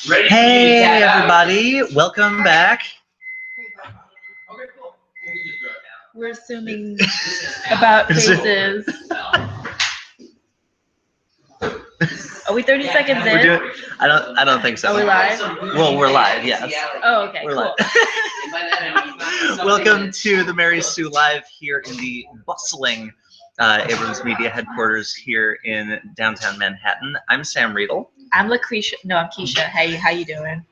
Hey everybody, welcome back. We're assuming about faces. Are we 30 seconds in? I don't think so. Are we live? Well, we're live, yes. Oh, okay, We're cool. live. Welcome to the Mary Sue Live here in the bustling Abrams Media headquarters here in downtown Manhattan. I'm Sam Riedel. I'm Keisha. No, I'm Keisha. Hey, how you doing?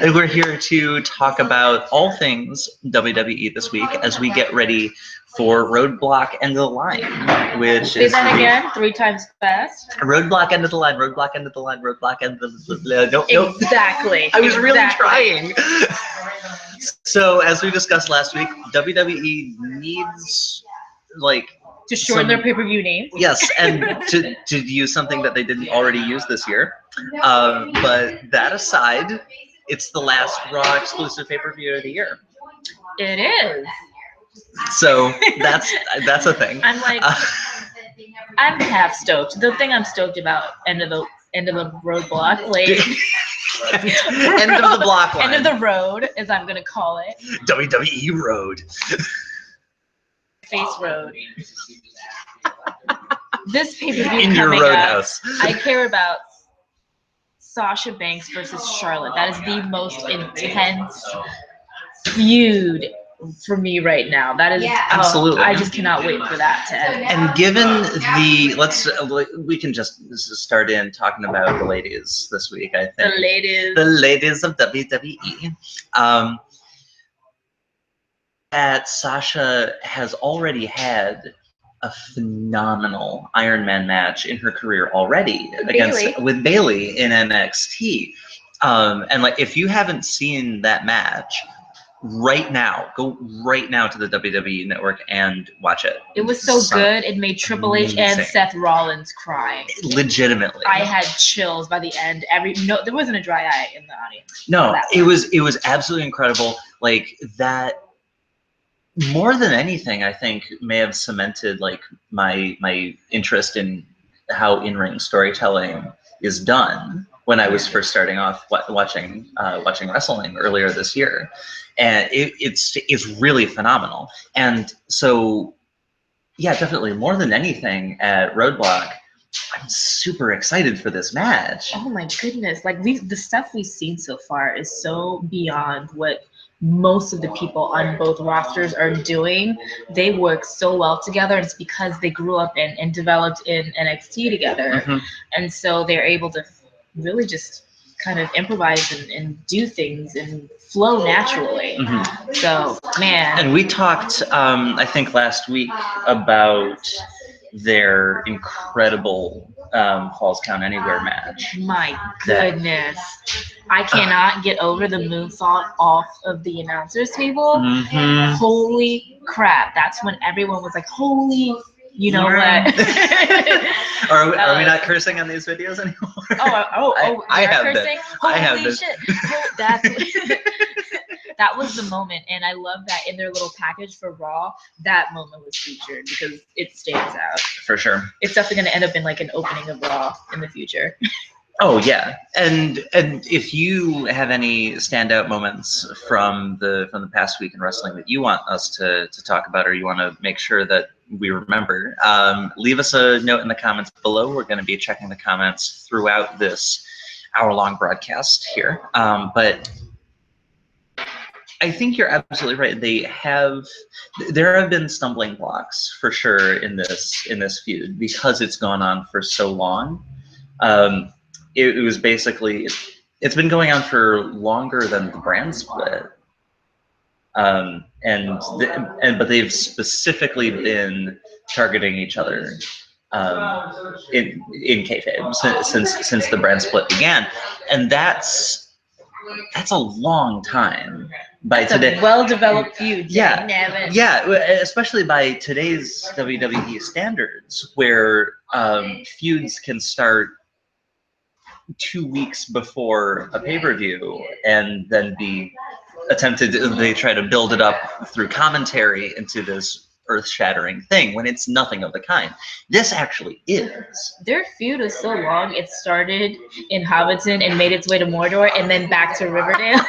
And we're here to talk about all things WWE this week as we get ready for Roadblock End of the Line, which Say is that again 3 times fast. Roadblock End of the Line, Roadblock End of the Line, Roadblock End of the Line. Nope. Exactly. I was really trying. So as we discussed last week, WWE needs to shorten their pay-per-view name. Yes, and to use something that they didn't already use this year. But that aside, it's the last Raw exclusive pay-per-view of the year. It is. So that's a thing. I'm half stoked. The thing I'm stoked about, end of the roadblock, end of the block line. End of the road, as I'm gonna call it. WWE Road. Face Road. This pay-per-view in your coming roadhouse. up, I care about Sasha Banks versus Charlotte. That is the most intense feud for me right now. That is absolutely. I just cannot wait for that to end. And given we can just start in talking about the ladies this week. I think the ladies of WWE. That Sasha has already had a phenomenal Iron Man match in her career already with Bayley in NXT. And if you haven't seen that match, go right now to the WWE Network and watch it. It was so good. It made Triple H and Seth Rollins cry. Legitimately. I had chills by the end. There wasn't a dry eye in the audience. No, it was absolutely incredible. That. More than anything, I think may have cemented my interest in how in-ring storytelling is done when I was first starting off watching wrestling earlier this year, and it's really phenomenal. And so, yeah, definitely more than anything at Roadblock, I'm super excited for this match. Oh my goodness! The stuff we've seen so far is so beyond what most of the people on both rosters are doing. They work so well together. It's because they grew up and developed in NXT together. Mm-hmm. And so they're able to really just kind of improvise and do things and flow naturally. Mm-hmm. So, man. And we talked, I think last week, about their incredible Falls Count Anywhere match. My goodness. I cannot get over the moonsault off of the announcers table. Mm-hmm. Holy crap. That's when everyone was like, holy, you know what? Are we not cursing on these videos anymore? I have cursing? been. Holy I have been. Shit. That was the moment, and I love that in their little package for Raw, that moment was featured because it stands out. For sure. It's definitely going to end up in an opening of Raw in the future. Oh yeah, and if you have any standout moments from the past week in wrestling that you want us to talk about, or you want to make sure that we remember, leave us a note in the comments below. We're going to be checking the comments throughout this hour-long broadcast here, but I think you're absolutely right. There have been stumbling blocks for sure in this feud because it's gone on for so long. It was basically, it's been going on for longer than the brand split, but they've specifically been targeting each other in kayfabe since the brand split began, and that's a long time. That's a well-developed feud. Yeah, especially by today's WWE standards, where feuds can start 2 weeks before a pay-per-view and then be attempted. They try to build it up through commentary into this earth-shattering thing when it's nothing of the kind. This actually is. Their feud is so long. It started in Hobbiton and made its way to Mordor and then back to Riverdale.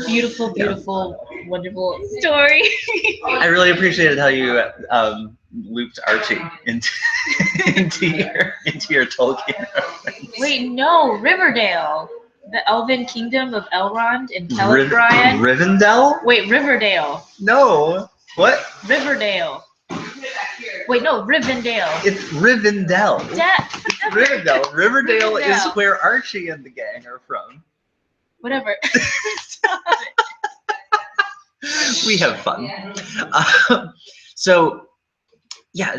Beautiful, beautiful, wonderful story. I really appreciated how you looped Archie into your Tolkien reference. Wait, no, Riverdale. The Elven Kingdom of Elrond and Celebrian. Rivendell? Wait, Riverdale. No. What? Riverdale. Wait, no, Rivendell. It's Rivendell. It's Rivendell. Riverdale is where Archie and the gang are from. Whatever. We have fun. So, yeah,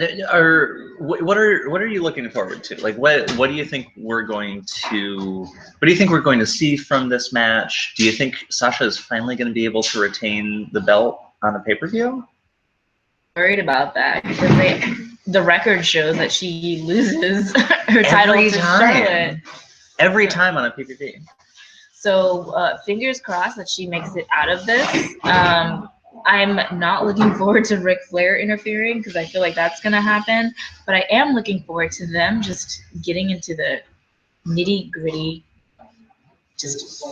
what are you looking forward to? Like, what do you think we're going to see from this match? Do you think Sasha is finally going to be able to retain the belt on a pay-per-view? Worried about that because the record shows that she loses her title to Charlotte every time on a pay-per-view. So fingers crossed that she makes it out of this. I'm not looking forward to Ric Flair interfering because I feel like that's going to happen. But I am looking forward to them just getting into the nitty-gritty, just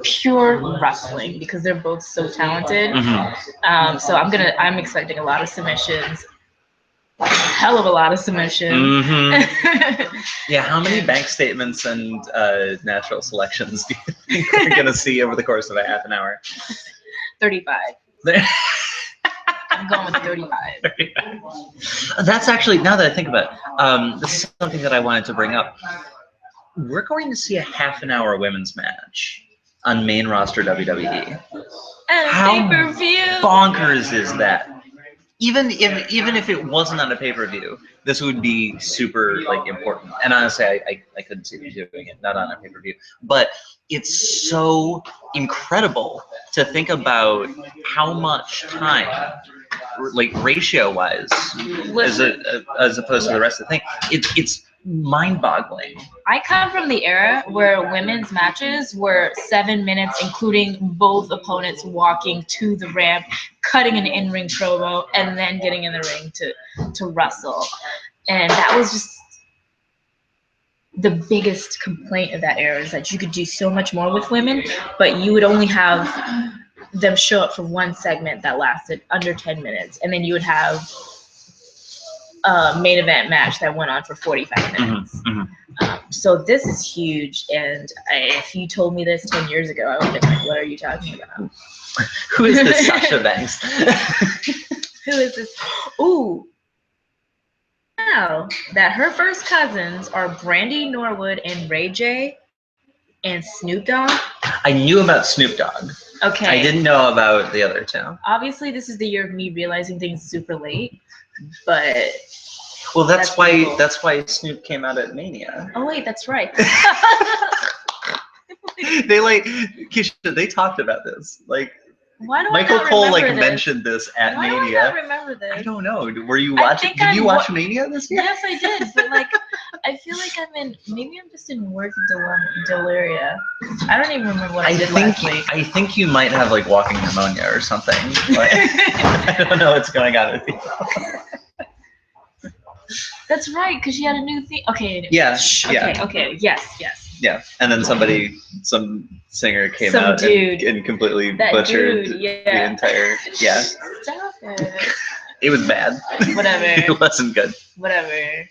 pure wrestling because they're both so talented. Mm-hmm. So I'm expecting a lot of submissions. A hell of a lot of submissions. Mm-hmm. Yeah, how many bank statements and natural selections do you think we're going to see over the course of a half an hour? 35. I'm going with 35. That's actually, now that I think about it, this is something that I wanted to bring up. We're going to see a half an hour women's match on main roster WWE. And how pay-per-view. Bonkers is that? Even if it wasn't on a pay-per-view, this would be super important. And honestly, I couldn't see them doing it not on a pay-per-view. But it's so incredible to think about how much time, ratio-wise, as opposed to the rest of the thing. It's mind-boggling. I come from the era where women's matches were 7 minutes, including both opponents walking to the ramp, cutting an in-ring promo, and then getting in the ring to wrestle. And that was just the biggest complaint of that era, is that you could do so much more with women, but you would only have them show up for one segment that lasted under 10 minutes, and then you would have a main event match that went on for 45 minutes. Mm-hmm. So this is huge, and if you told me this 10 years ago, I would have been like, what are you talking about? Who is this Sasha Banks? Who is this? Ooh. Now that her first cousins are Brandy Norwood and Ray J and Snoop Dogg. I knew about Snoop Dogg. Okay. I didn't know about the other two. Obviously, this is the year of me realizing things super late, but... Well, that's why Snoop came out at Mania. Oh, wait, that's right. Keisha, they talked about this. Why do Michael I not Cole remember this? mentioned this at Why Mania. do I not remember this? I don't know. Were you watching? Did you watch Mania this year? Yes, I did. But I feel like maybe I'm just in work deliria. I don't even remember what I did last week. I think you might have walking pneumonia or something. I don't know what's going on with you. That's right, because she had a new thing. Okay. Anyway. Yeah. Okay. Yes. Yeah, and then some singer came out and completely butchered the entire. Yeah. Stop it. It was bad. Whatever. It wasn't good. Whatever.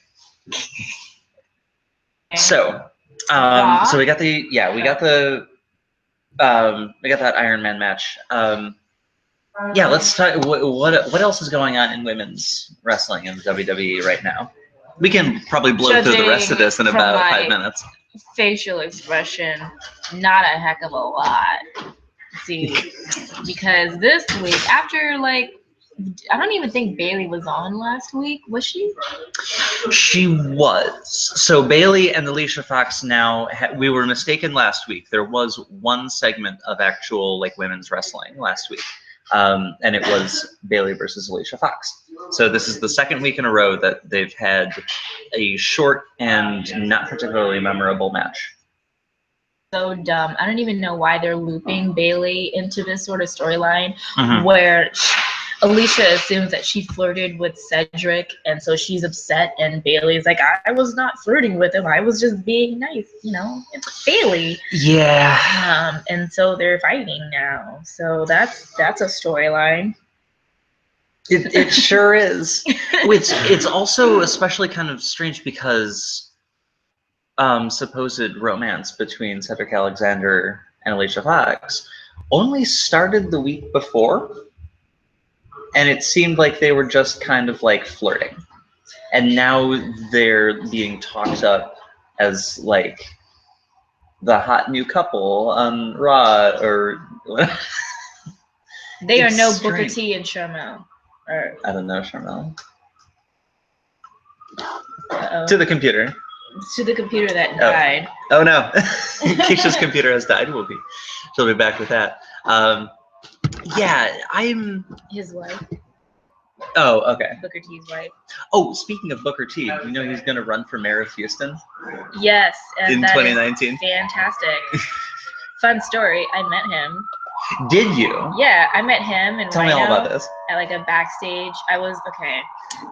So we got that Iron Man match. Yeah, let's talk. What else is going on in women's wrestling in WWE right now? We can probably blow through the rest of this in about 5 minutes. Facial expression, not a heck of a lot. See, because this week, after I don't even think Bayley was on last week. Was she? She was. So Bayley and Alicia Fox now, we were mistaken last week. There was one segment of actual women's wrestling last week. And it was Bayley versus Alicia Fox. So this is the second week in a row that they've had a short and not particularly memorable match. so dumb. I don't even know why they're looping Bailey into this sort of storyline Mhm. where Alicia assumes that she flirted with Cedric, and so she's upset, and Bailey's like, I was not flirting with him. I was just being nice. You know, it's Bailey. Yeah. And so they're fighting now. So that's a storyline. It sure is. It's also especially kind of strange because supposed romance between Cedric Alexander and Alicia Fox only started the week before, and it seemed like they were just kind of like flirting, and now they're being talked up as like the hot new couple on Raw or They It's are no strange. Booker T and Sharmell. Or I don't know, Sharmell. uh-oh. To the computer. To the computer that died. Oh no, Keisha's computer has died. She'll be back with that. Yeah, I'm. His wife. Oh, okay. Booker T's wife. Oh, speaking of Booker T, you know he's going to run for mayor of Houston Yes, and in that 2019. is fantastic. Fun story. I met him. Did you? Yeah, I met him and Tell me all about this. at like a backstage. I was okay.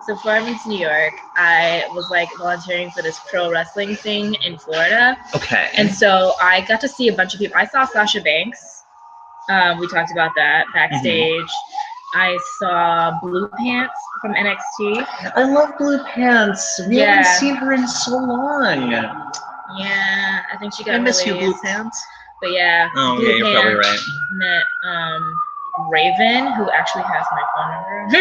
So before I moved to New York, I was like volunteering for this pro wrestling thing in Florida. Okay. And so I got to see a bunch of people. I saw Sasha Banks. We talked about that backstage. I saw Blue Pants from NXT. I love Blue Pants. We Yeah. haven't seen her in so long. Yeah, I think she got I miss you, released. Blue Pants. But yeah, Oh, Blue yeah, you're probably right. Met Raven, who actually has my phone number.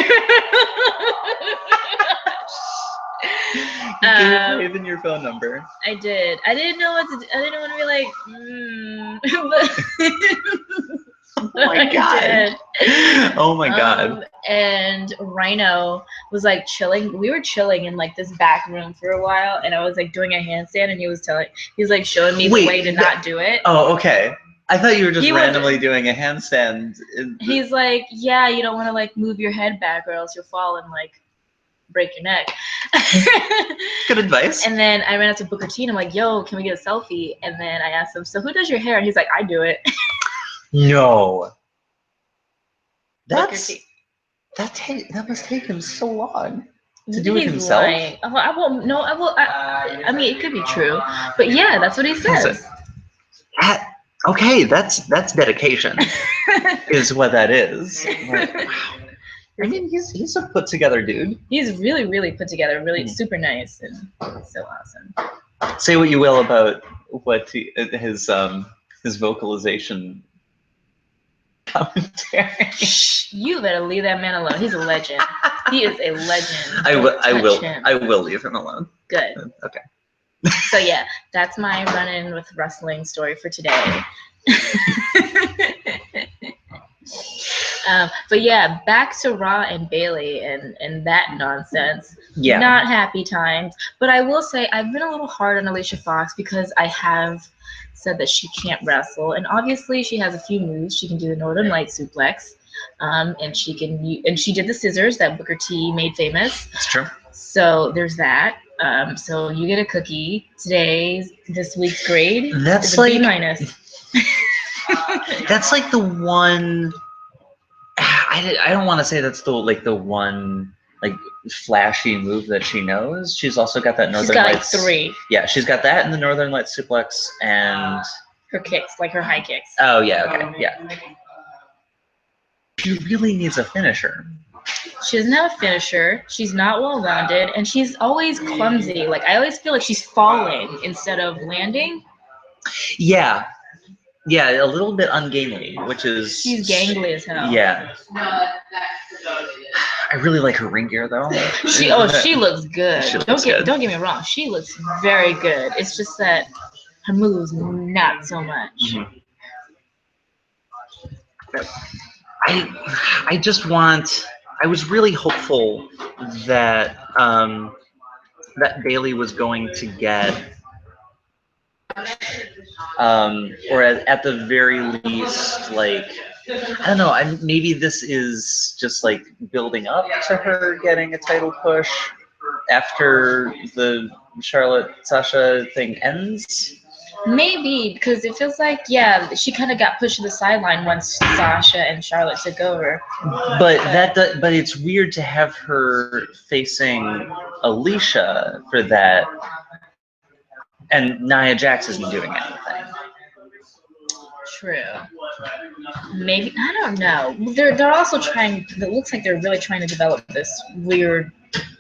You gave Raven your phone number. I did. I didn't know what to do. I didn't want to be like, but Oh my god. Oh my god. And Rhino was like chilling. We were chilling in like this back room for a while, and I was like doing a handstand, and he was like showing me the way to not do it. Oh, okay. I thought you were just randomly doing a handstand. He's like, yeah, you don't want to like move your head back, or else you'll fall and like break your neck. Good advice. And then I ran up to Booker T, and I'm like, yo, can we get a selfie? And then I asked him, so who does your hair? And he's like, I do it. No. Booker T. That must take him so long to do it himself. Lying. I won't. No, I will. I mean, it could be true, but yeah, that's what he says. Okay, that's dedication, is what that is. Like, wow. I mean, he's a put together dude. He's really, really put together, really super nice, and so awesome. Say what you will about what his vocalization commentary. You better leave that man alone. He's a legend. He is a legend. I will leave him alone. Good. Okay. So yeah, that's my run-in with wrestling story for today. But yeah, back to Raw and Bailey and that nonsense. Yeah. Not happy times. But I will say I've been a little hard on Alicia Fox because I have said that she can't wrestle, and obviously she has a few moves. She can do the Northern Light suplex, and she did the scissors that Booker T made famous. That's true. So there's that. So you get a cookie. This week's grade That's is a like B-. That's like the one. I don't want to say that's the one like flashy move that she knows. She's also got that Northern Lights. Like 3. Yeah, she's got that and the Northern Lights suplex and her kicks, like her high kicks. Oh yeah, okay, yeah. She really needs a finisher. She doesn't have a finisher. She's not well rounded, and she's always clumsy. Like I always feel like she's falling instead of landing. Yeah. Yeah, a little bit ungainly, which is... She's gangly as hell. Yeah. I really like her ring gear, though. She looks good. Don't get me wrong. She looks very good. It's just that her moves, not so much. Mm-hmm. I just want... I was really hopeful that that Bailey was going to get... or at the very least, like, I don't know, maybe this is just like building up to her getting a title push after the Charlotte Sasha thing ends. Maybe because it feels like, yeah, she kind of got pushed to the sideline once Sasha and Charlotte took over. But it's weird to have her facing Alicia for that, and Nia Jax isn't doing anything. True. Maybe, I don't know. They're also trying. It looks like they're really trying to develop this weird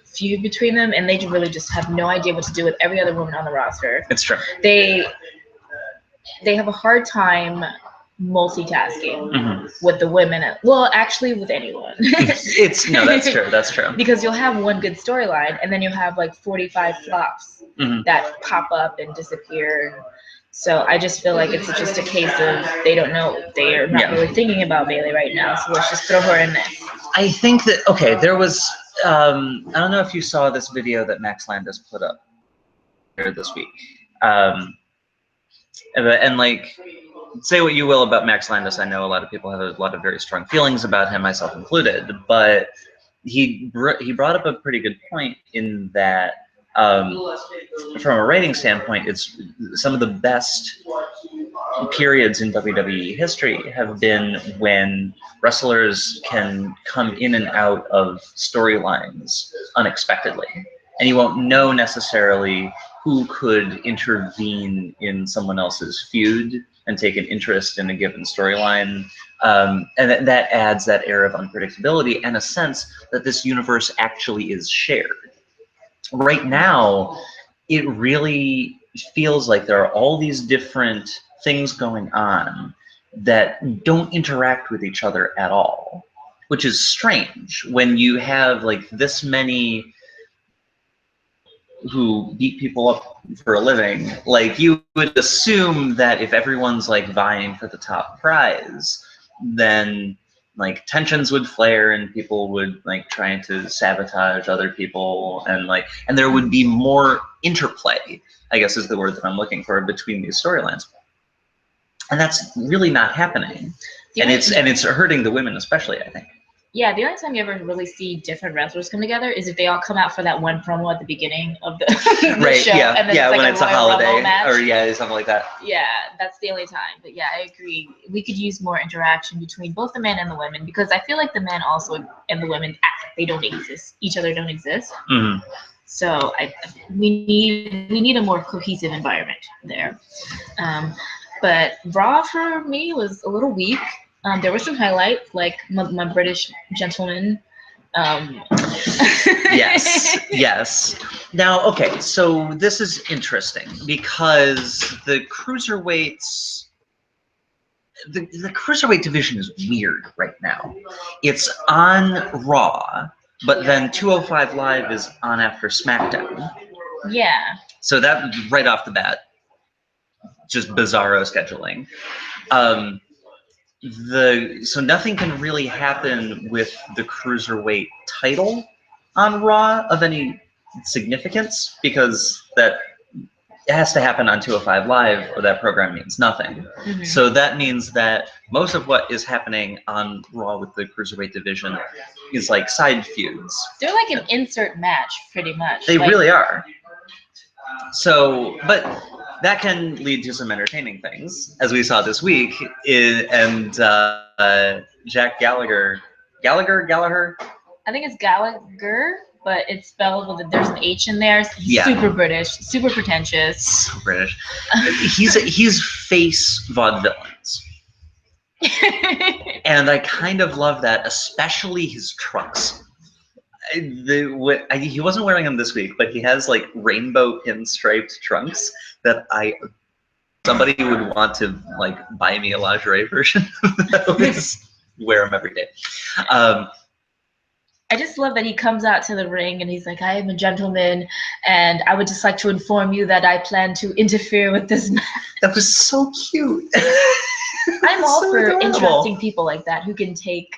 feud between them, and they really just have no idea what to do with every other woman on the roster. It's true. They have a hard time multitasking with the women. Well, actually, with anyone. No, that's true. That's true. Because you'll have one good storyline, and then you'll have like 45 flops that pop up and disappear. So I just feel like it's just a case of they don't know. They are not really thinking about Bayley right now. So let's just throw her in there. I think that there was. I don't know if you saw this video that Max Landis put up here this week. And like, say what you will about Max Landis, I know a lot of people have a lot of very strong feelings about him, myself included. But he brought up a pretty good point in that, from a rating standpoint, it's some of the best periods in WWE history have been when wrestlers can come in and out of storylines unexpectedly, and you won't know necessarily who could intervene in someone else's feud and take an interest in a given storyline. And that adds that air of unpredictability and a sense that this universe actually is shared. Right now, it really feels like there are all these different things going on that don't interact with each other at all, which is strange when you have like this many who beat people up for a living. Like, you would assume that if everyone's like vying for the top prize, then like tensions would flare and people would like trying to sabotage other people, and there would be more interplay, I guess is the word that I'm looking for, between these storylines. And that's really not happening. And it's hurting the women especially, I think. Yeah, the only time you ever really see different wrestlers come together is if they all come out for that one promo at the beginning of the, right, show. Yeah, and then yeah, it's like when it's a holiday or something like that. Yeah, that's the only time. But yeah, I agree. We could use more interaction between both the men and the women, because I feel like the men also and the women act like they don't exist. Each other don't exist. So we need a more cohesive environment there. But Raw for me was a little weak. There were some highlights, like my British gentleman. Yes. Now, okay, so this is interesting because the cruiserweights, the cruiserweight division is weird right now. It's on Raw, but then 205 Live is on after SmackDown. Yeah. So that right off the bat, just bizarro scheduling. So nothing can really happen with the cruiserweight title on Raw of any significance, because that it has to happen on 205 Live or that program means nothing. So that means that most of what is happening on Raw with the cruiserweight division is like side feuds. They're like an insert match, pretty much. They really are. So, but that can lead to some entertaining things, as we saw this week, and Jack Gallagher. I think it's Gallagher, but it's spelled with there's an H in there. He's super British, super pretentious. So British. He's face vaudevillains. And I kind of love that, especially his trunks. He wasn't wearing them this week, but he has like rainbow pinstriped trunks that somebody would want to like buy me a lingerie version of those. Wear them every day. I just love that he comes out to the ring and he's like, I am a gentleman, and I would just like to inform you that I plan to interfere with this match. That was so cute. I'm all for interesting people like that who can take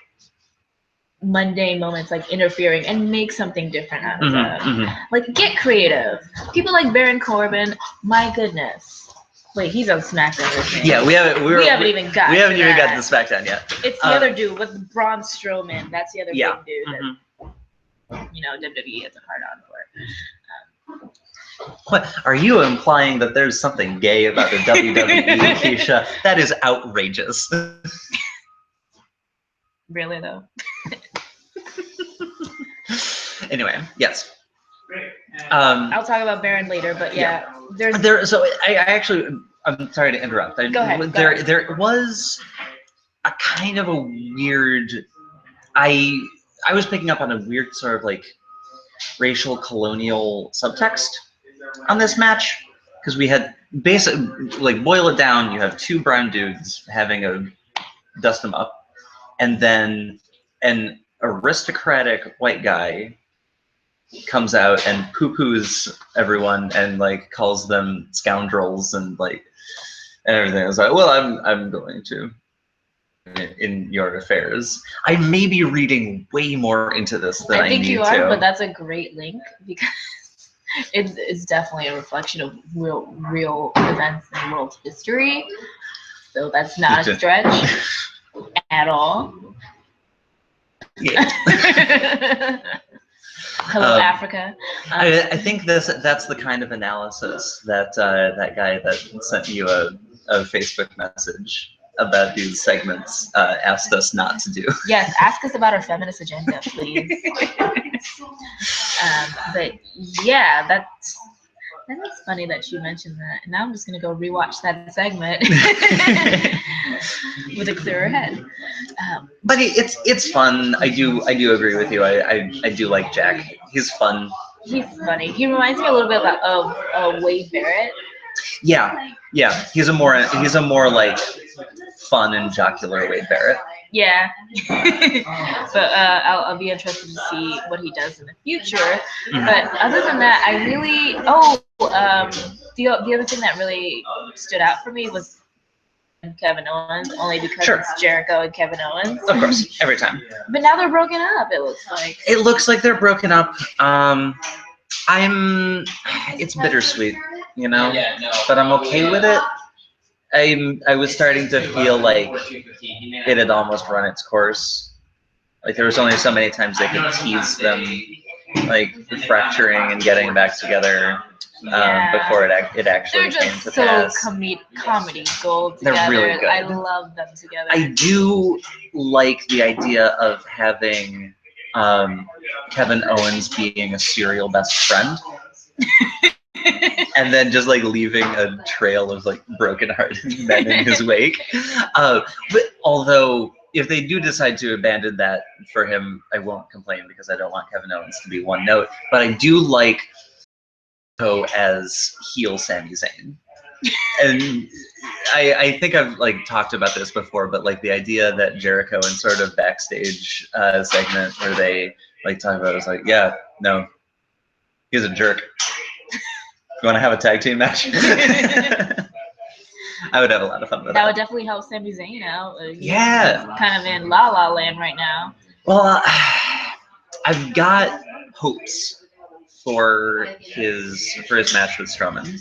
mundane moments like interfering and make something different out of them. Like, get creative. People like Baron Corbin, my goodness. Wait, he's on Smackdown with me. Yeah, we haven't even gotten to Smackdown yet. It's the other dude with Braun Strowman. That's the other big dude that WWE has a hard on for. What are you implying that there's something gay about the WWE, Keisha? That is outrageous. Really though. Anyway, yes. I'll talk about Baron later, but yeah. So I actually, I'm sorry to interrupt. Go ahead. There was a kind of a weird. I was picking up on a weird sort of like racial colonial subtext on this match, because we had like boil it down, you have two brown dudes having a dust them up, and then an aristocratic white guy comes out and poo-poos everyone and like calls them scoundrels and like and everything. I was like, well, I'm going to in your affairs. I may be reading way more into this than I need to. I think you are, but that's a great link because it's definitely a reflection of real events in world history. So that's not a stretch at all. Yeah. Hello, Africa. I think that's the kind of analysis that that guy that sent you a Facebook message about these segments asked us not to do. Yes, ask us about our feminist agenda, please. But yeah, that is funny that you mentioned that. And now I'm just gonna go rewatch that segment with a clearer head. But it's fun. I do agree with you. I do like Jack. He's fun. He's funny. He reminds me a little bit of Wade Barrett. Yeah. He's a more like fun and jocular Wade Barrett. Yeah. But I'll be interested to see what he does in the future. Mm-hmm. But other than that, I really the other thing that really stood out for me was Kevin Owens, only because it's Jericho and Kevin Owens. Of course, every time. But now they're broken up, it looks like. It looks like they're broken up. It's bittersweet, you know, but I'm okay with it. I was starting to feel like it had almost run its course. Like there was only so many times they could tease them, like fracturing and getting back together before it actually came to pass. They're just so comedy gold together. They're really good. I love them together. I do like the idea of having Kevin Owens being a serial best friend. And then just like leaving a trail of like broken-hearted men in his wake. But although if they do decide to abandon that for him, I won't complain because I don't want Kevin Owens to be one note. But I do like as heel Sami Zayn. And I think I've like talked about this before, but like the idea that Jericho in sort of backstage segment where they like talk about it was like, yeah, no, he's a jerk. You want to have a tag team match? I would have a lot of fun with that. That would definitely help Sami Zayn out. He's kind of in La La Land right now. Well, I've got hopes for his match with Strowman.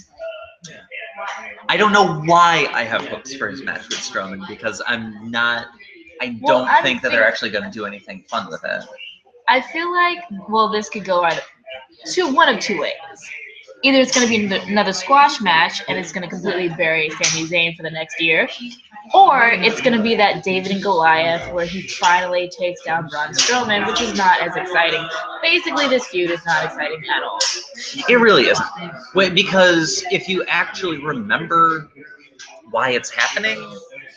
I don't know why I have hopes for his match with Strowman because I don't think that they're actually going to do anything fun with it. I feel like, this could go one of two ways. Either it's going to be another squash match and it's going to completely bury Sami Zayn for the next year, or it's going to be that David and Goliath where he finally takes down Braun Strowman, which is not as exciting. Basically, this feud is not exciting at all. It really isn't. Because if you actually remember why it's happening,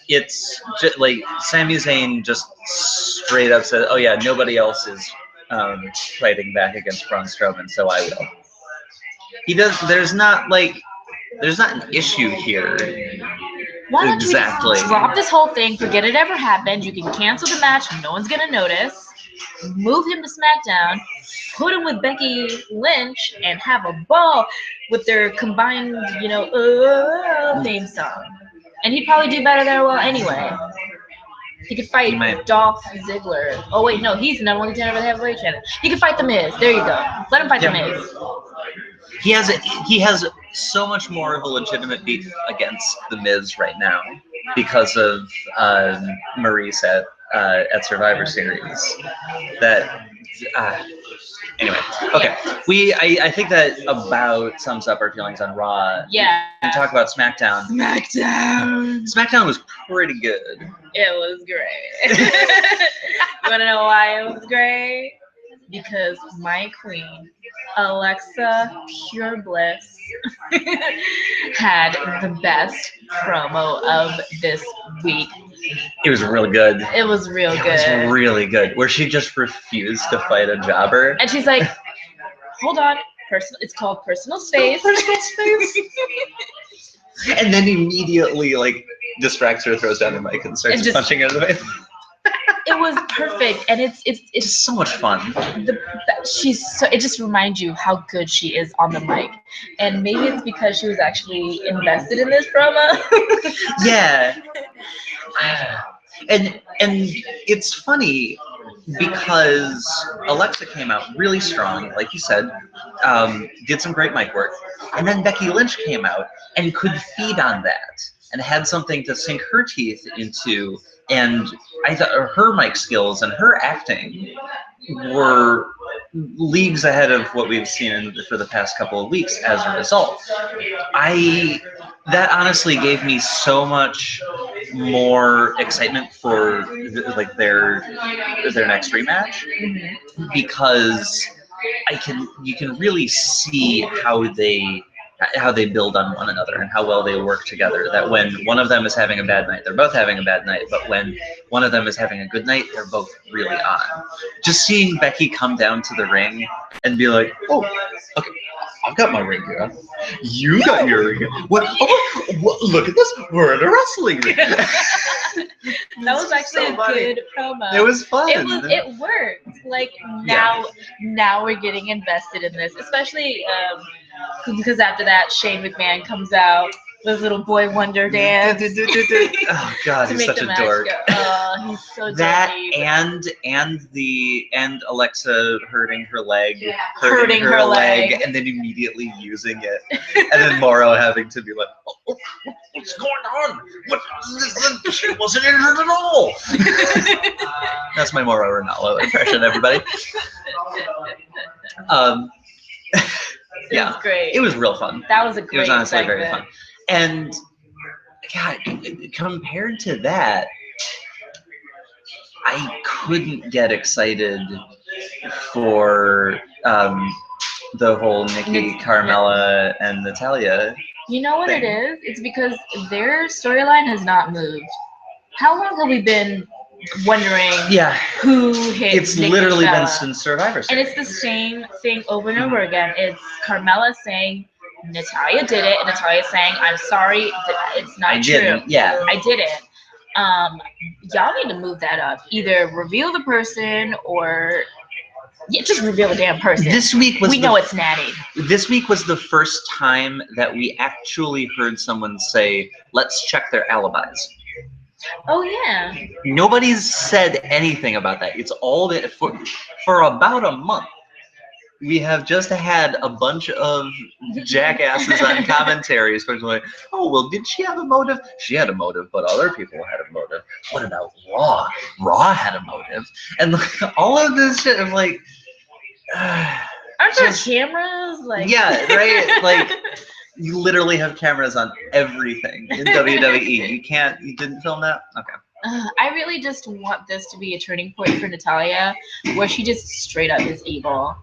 it's just like Sami Zayn just straight up said, "Oh yeah, nobody else is fighting back against Braun Strowman, so I will." He does. There's not an issue here. Why don't you just drop this whole thing? Forget it ever happened. You can cancel the match. No one's gonna notice. Move him to Smackdown. Put him with Becky Lynch and have a ball with their combined, theme song. And he'd probably do better there. Well, anyway. He could fight Dolph Ziggler. Oh wait, no, he's the number one contender for the heavyweight channel. He could fight The Miz. There you go. Let him fight The Miz. He has so much more of a legitimate beef against The Miz right now because of Maurice at Survivor Series that Anyway, okay. I think that about sums up our feelings on Raw. Yeah. We can talk about SmackDown. SmackDown was pretty good. It was great. You want to know why it was great? Because my queen, Alexa Pure Bliss, had the best promo of this week. It was really good. It was real It good. was really good. Where she just refused to fight a jobber. And she's like, hold on, it's called personal space. Personal space. And then immediately distracts her, throws down the mic, and starts punching her in the face. It was perfect, and it's just so much fun. It just reminds you how good she is on the mic, and maybe it's because she was actually invested in this promo. Yeah. And it's funny because Alexa came out really strong, like you said, did some great mic work, and then Becky Lynch came out and could feed on that and had something to sink her teeth into, and I thought her mic skills and her acting were leagues ahead of what we've seen for the past couple of weeks as a result. That honestly gave me so much more excitement for their next rematch, because you can really see how they build on one another and how well they work together. That when one of them is having a bad night, they're both having a bad night, but when one of them is having a good night, they're both really on. Just seeing Becky come down to the ring and be like, oh, okay, I've got my ring here. You got your ring. What? Oh, look at this. We're in a wrestling ring. That was actually a good promo. It was fun. It worked. Now we're getting invested in this, especially because after that, Shane McMahon comes out with little boy wonder dance. Oh God, he's such a dork. He's so that dirty. and Alexa hurting her leg, and then immediately using it, and then Morrow having to be like, oh, what's going on? She wasn't injured at all. That's my Morrow Ronaldo impression, everybody. Yeah, it was great. It was real fun. That was a great. It was honestly segment. very fun. And God, compared to that, I couldn't get excited for the whole Nikki, Carmella, and Natalia. You know what it is? It's because their storyline has not moved. How long have we been wondering who hit It's Nikki literally Bella? been since Survivor Series. And it's the same thing over and over again. It's Carmella saying, Natalya did it, and Natalya saying, I'm sorry, it's not true. Didn't. Yeah. I didn't. Y'all need to move that up. Either reveal the person or just reveal the damn person. This week was know it's Natty. This week was the first time that we actually heard someone say, let's check their alibis. Oh yeah. Nobody's said anything about that. It's all that for about a month. We have just had a bunch of jackasses on commentary, especially like, oh, well, did she have a motive? She had a motive, but other people had a motive. What about Raw? Raw had a motive. And all of this shit, I'm like... Aren't there cameras? Yeah, right? You literally have cameras on everything in WWE. You didn't film that? Okay. I really just want this to be a turning point for Natalya, where she just straight up is evil.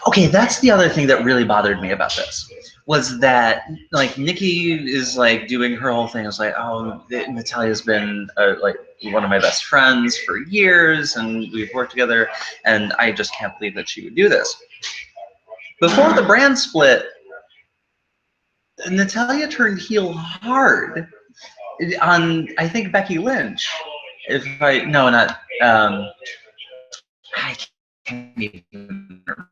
Okay, that's the other thing that really bothered me about this, was that Nikki is doing her whole thing. It's oh, Natalya's been one of my best friends for years, and we've worked together, and I just can't believe that she would do this. Before the brand split, Natalya turned heel hard on, I think, Becky Lynch. I can't even remember.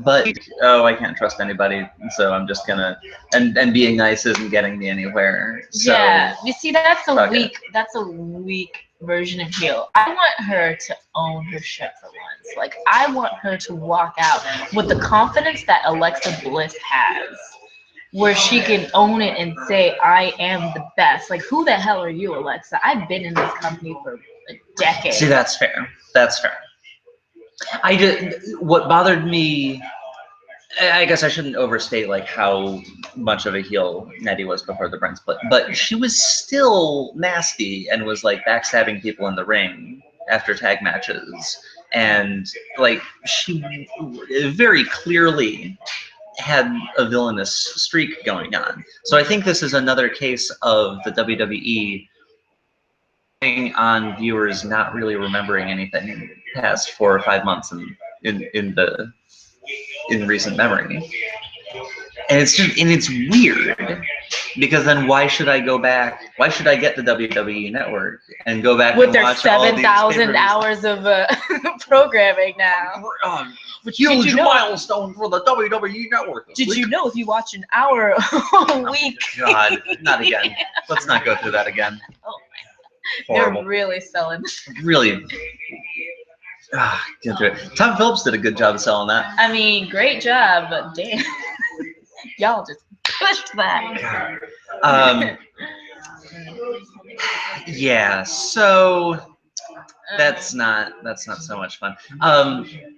But I can't trust anybody, so I'm just gonna and being nice isn't getting me anywhere. So, yeah, you see, that's a weak version of heel. I want her to own her shit for once. I want her to walk out with the confidence that Alexa Bliss has, where she can own it and say, I am the best. Who the hell are you, Alexa? I've been in this company for a decade. See, that's fair. That's fair. I did. What bothered me, I guess I shouldn't overstate like how much of a heel Nettie was before the brand split, but she was still nasty and was like backstabbing people in the ring after tag matches, and like she very clearly had a villainous streak going on. So I think this is another case of the WWE on viewers not really remembering anything past 4 or 5 months in recent memory. And it's weird because then why should I go back? Why should I get the WWE Network and go back with and their watch all these 7,000 hours of programming now? Huge milestone for the WWE Network. Did you know if you watch an hour a week? Oh God, not again. Let's not go through that again. Oh my! Horrible. They're really selling. Really. Get through it. Tom Phillips did a good job of selling that. I mean, great job, but damn, y'all just pushed that. Yeah. So that's not so much fun.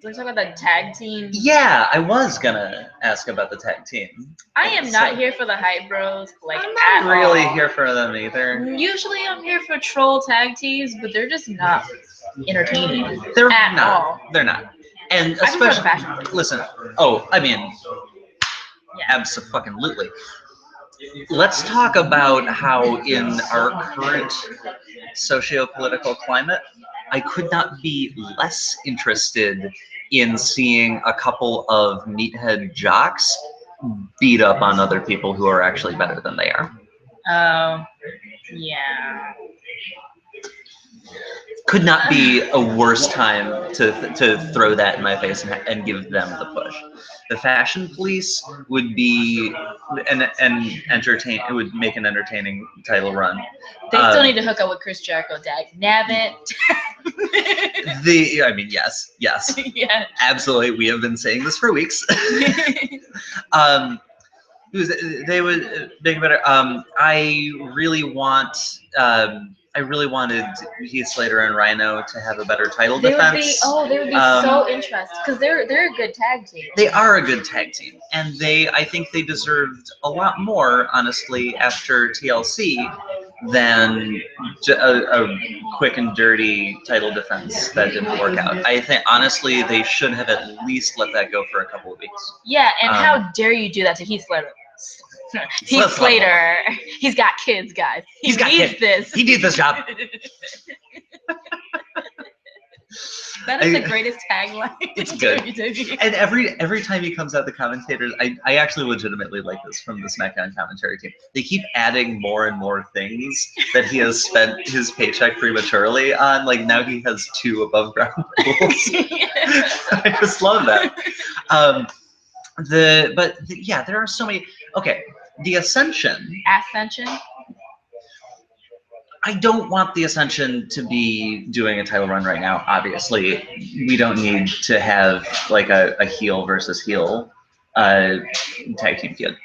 We're talking about the tag team. Yeah, I was gonna ask about the tag team. I am not here for the hype bros. Like I'm not at really all. here for them either. Usually, I'm here for troll tag teams, but they're just not entertaining. They're at not. all. They're not. And I prefer the especially, fashion. listen. Oh, I mean, Yeah. absolutely. Let's talk about how in our current socio-political climate, I could not be less interested in seeing a couple of meathead jocks beat up on other people who are actually better than they are. Oh, yeah. Could not be a worse time to throw that in my face and give them the push. The Fashion Police would be an entertain. It would make an entertaining title run. They still need to hook up with Chris Jericho, dag nabbit. I mean, yes, Yeah. absolutely. We have been saying this for weeks. They would make it better. I really wanted Heath Slater and Rhino to have a better title defense. They would be so interested because they're a good tag team. They are a good tag team, and I think they deserved a lot more, honestly, after TLC than a quick and dirty title defense that didn't work out. I think, honestly, they should have at least let that go for a couple of weeks. Yeah, and how dare you do that to Heath Slater? Heath Slater, he's got kids, guys. He needs this. He needs this job. That is the greatest tagline. It's good. And every time he comes out, the commentators, I actually legitimately like this from the Smackdown commentary team. They keep adding more and more things that he has spent his paycheck prematurely on. Like now he has 2 above ground pools. I just love that. Yeah, there are so many. Okay, the Ascension. I don't want the Ascension to be doing a title run right now. Obviously, we don't need to have like a heel versus heel tag team feud.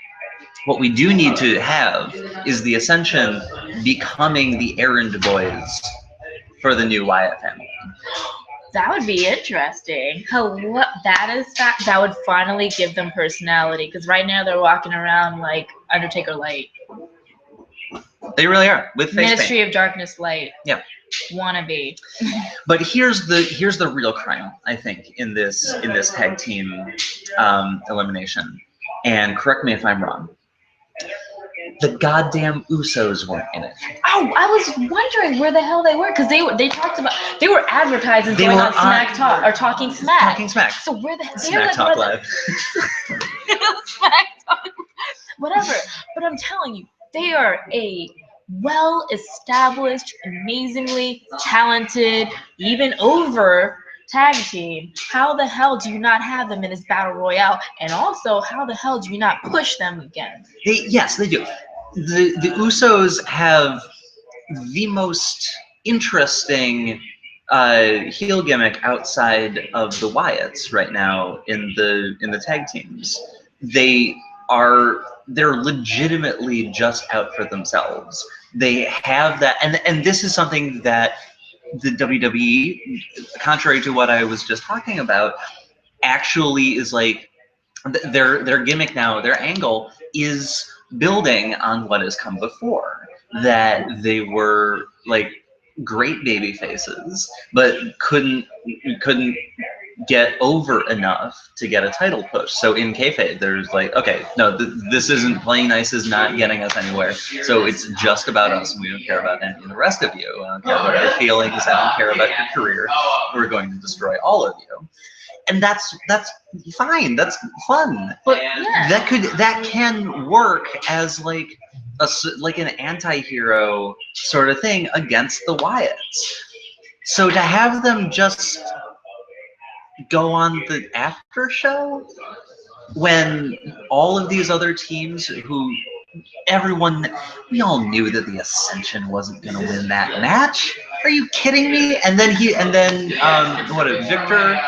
What we do need to have is the Ascension becoming the errand boys for the new Wyatt family. That would be interesting. That would finally give them personality because right now they're walking around like Undertaker Light. They really are with face Ministry paint. of Darkness Light. Yeah. Wannabe. But here's the real crime, I think, in this tag team elimination. And correct me if I'm wrong. The goddamn Usos weren't in it. Oh, I was wondering where the hell they were because they talked about they were advertising going on Smack Talk or Talking Smack. Talking Smack. So where the hell? Smack Talk Live. Smack Talk. Whatever. But I'm telling you, they are a well-established, amazingly talented, even over tag team. How the hell do you not have them in this battle royale? And also, how the hell do you not push them again? Yes, they do. The Usos have the most interesting heel gimmick outside of the Wyatts right now in the tag teams. They're legitimately just out for themselves. They have that, and this is something that the WWE, contrary to what I was just talking about, actually is like their gimmick now, their angle is building on what has come before. That they were like great baby faces, but couldn't get over enough to get a title push. So in kayfabe, there's like, okay, no, this isn't playing nice, is not getting us anywhere. So it's just about us, and we don't care about any of the rest of you. I don't care about your feelings. I don't care about your career. We're going to destroy all of you. And that's fine. That's fun. But Yeah. that can work as like an anti-hero sort of thing against the Wyatts. So to have them just go on the after show when all of these other teams who we all knew that the Ascension wasn't going to win that match. Are you kidding me? And then Victor,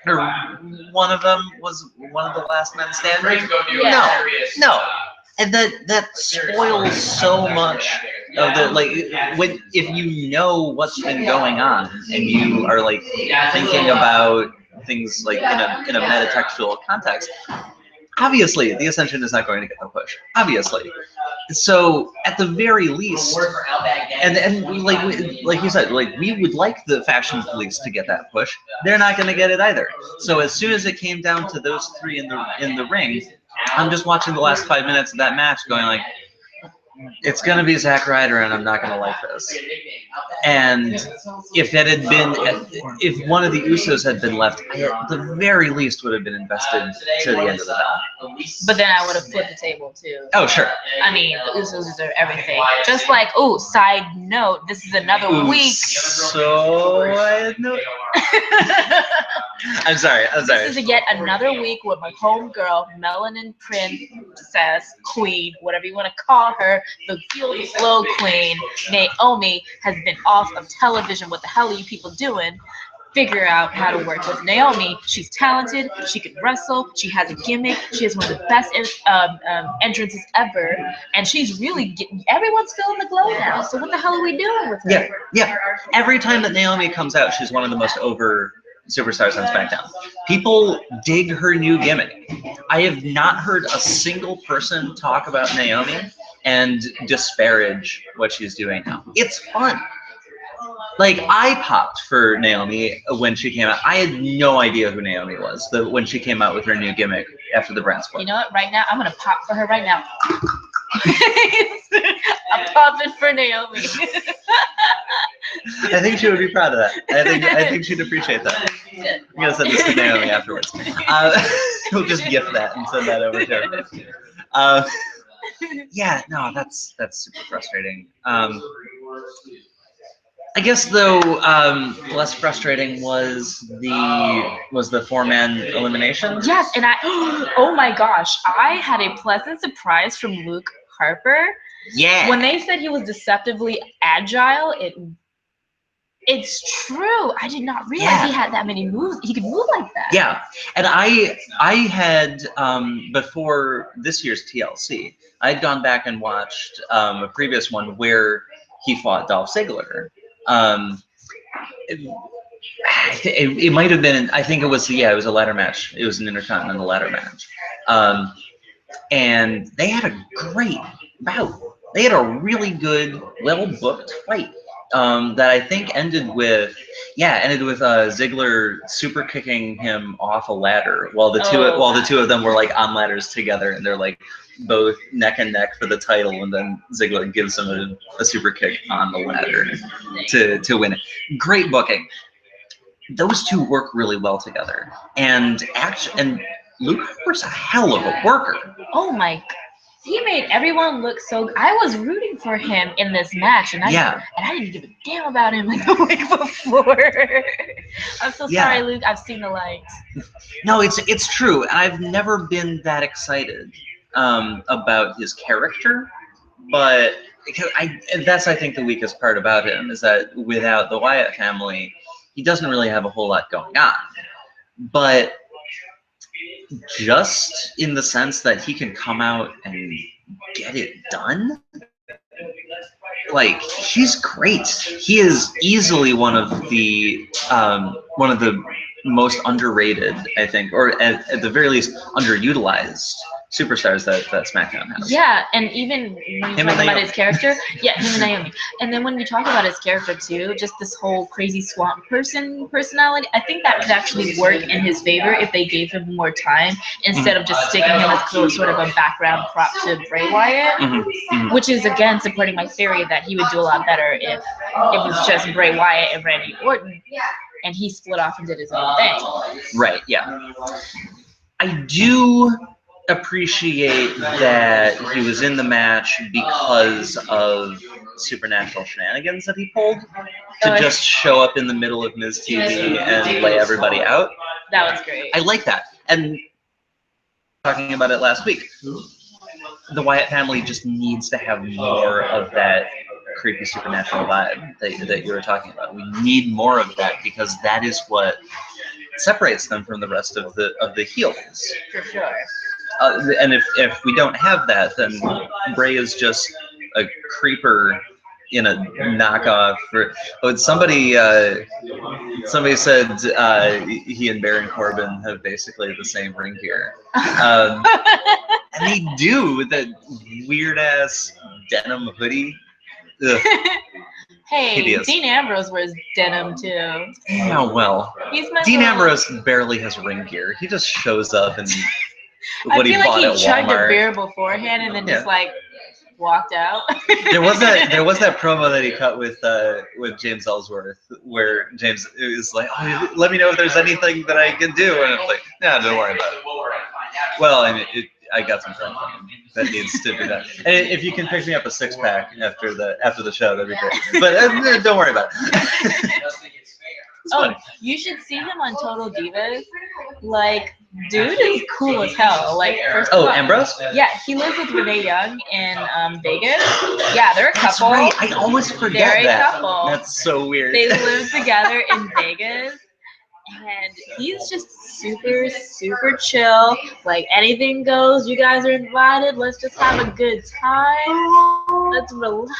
or one of them was one of the last men standing. No. And that spoils so much of the, like, if you know what's been going on and you are like thinking about things like in a metatextual context. Obviously, the Ascension is not going to get the push. Obviously. So at the very least, and like you said, like we would like the Fashion Police to get that push. They're not going to get it either. So as soon as it came down to those three in the ring, I'm just watching the last 5 minutes of that match, going like, it's going to be Zack Ryder, and I'm not going to like this. And if it had been, if one of the Usos had been left, I at the very least would have been invested to the end of the bell. But then I would have flipped the table too. Oh, sure. I mean, the Usos deserve everything. Just like, oh, side note, this is another week. So I know. I'm sorry. This is yet another week with my homegirl, Melanin Princess Queen, whatever you want to call her, the Feel the Flow Queen, Naomi, has been off of television. What the hell are you people doing? Figure out how to work with Naomi. She's talented. She can wrestle. She has a gimmick. She has one of the best entrances ever. And she's really getting, everyone's feeling the glow now. So what the hell are we doing with her? Yeah. Every time that Naomi comes out, she's one of the most over superstars on SmackDown. People dig her new gimmick. I have not heard a single person talk about Naomi and disparage what she's doing now. It's fun. Like, I popped for Naomi when she came out. I had no idea who Naomi was when she came out with her new gimmick after the brand split. You know what? Right now, I'm going to pop for her right now. I'm popping for Naomi. I think she would be proud of that. I think she'd appreciate that. I'm going to send this to Naomi afterwards. We'll just gift that and send that over to her. Yeah, no, that's super frustrating. I guess though, less frustrating was the 4-man elimination. Yes, and oh my gosh, I had a pleasant surprise from Luke Harper. Yeah. When they said he was deceptively agile, it's true. I did not realize he had that many moves. He could move like that. Yeah, and I had before this year's TLC, I had gone back and watched a previous one where he fought Dolph Ziggler. It might have been. I think it was. Yeah, it was a ladder match. It was an Intercontinental ladder match, and they had a great bout. They had a really good, well-booked fight that I think ended with Ziggler super kicking him off a ladder while the two of them were like on ladders together, and they're like both neck and neck for the title, and then Ziggler gives him a super kick on the ladder to win it. Great booking. Those two work really well together, and Luke Harper's a hell of a worker. Oh my! He made everyone look so. I was rooting for him in this match, and I didn't give a damn about him like the week before. I'm so sorry, Luke. I've seen the light. No, it's true. I've never been that excited about his character, but that's I think the weakest part about him is that without the Wyatt family, he doesn't really have a whole lot going on. But just in the sense that he can come out and get it done, like he's great. He is easily one of the most underrated, I think, or at the very least underutilized superstars that Smackdown has. Yeah, and even when you talk about his character, him and Naomi. And then when you talk about his character too, just this whole crazy swamp personality, I think that could actually work in his favor if they gave him more time instead of just sticking him as sort of a background prop to Bray Wyatt, which is again supporting my theory that he would do a lot better if it was just Bray Wyatt and Randy Orton, and he split off and did his own thing. Right. Yeah. I do appreciate that he was in the match because of supernatural shenanigans that he pulled to just show up in the middle of Miz TV and lay everybody out. That was great. I like that. And talking about it last week, the Wyatt family just needs to have more of that creepy supernatural vibe that you were talking about. We need more of that because that is what separates them from the rest of the heels. For sure. And if we don't have that, then Bray is just a creeper in a knockoff. Somebody said he and Baron Corbin have basically the same ring gear. And they do, with that weird ass denim hoodie. Hey, hideous. Dean Ambrose wears denim too. Yeah, well, Dean Ambrose barely has ring gear. He just shows up and what he bought at Walmart. I feel like he chugged a beer beforehand and then just like walked out. there was that promo that he cut with James Ellsworth where James was like, "Oh, let me know if there's anything that I can do," and I'm like, "No, don't worry about it." Well, I mean, I got some friends that needs to be done. And if you can pick me up a 6-pack after the show, that'd be great. But don't worry about it. You should see him on Total Divas. Like, dude is cool as hell. Like, first of all, Ambrose? Yeah, he lives with Renee Young in Vegas. Yeah, they're a couple. That's right. I almost forget they're a couple. That's so weird. They live together in Vegas. And he's just super, super chill. Like, anything goes. You guys are invited. Let's just have a good time. Let's relax.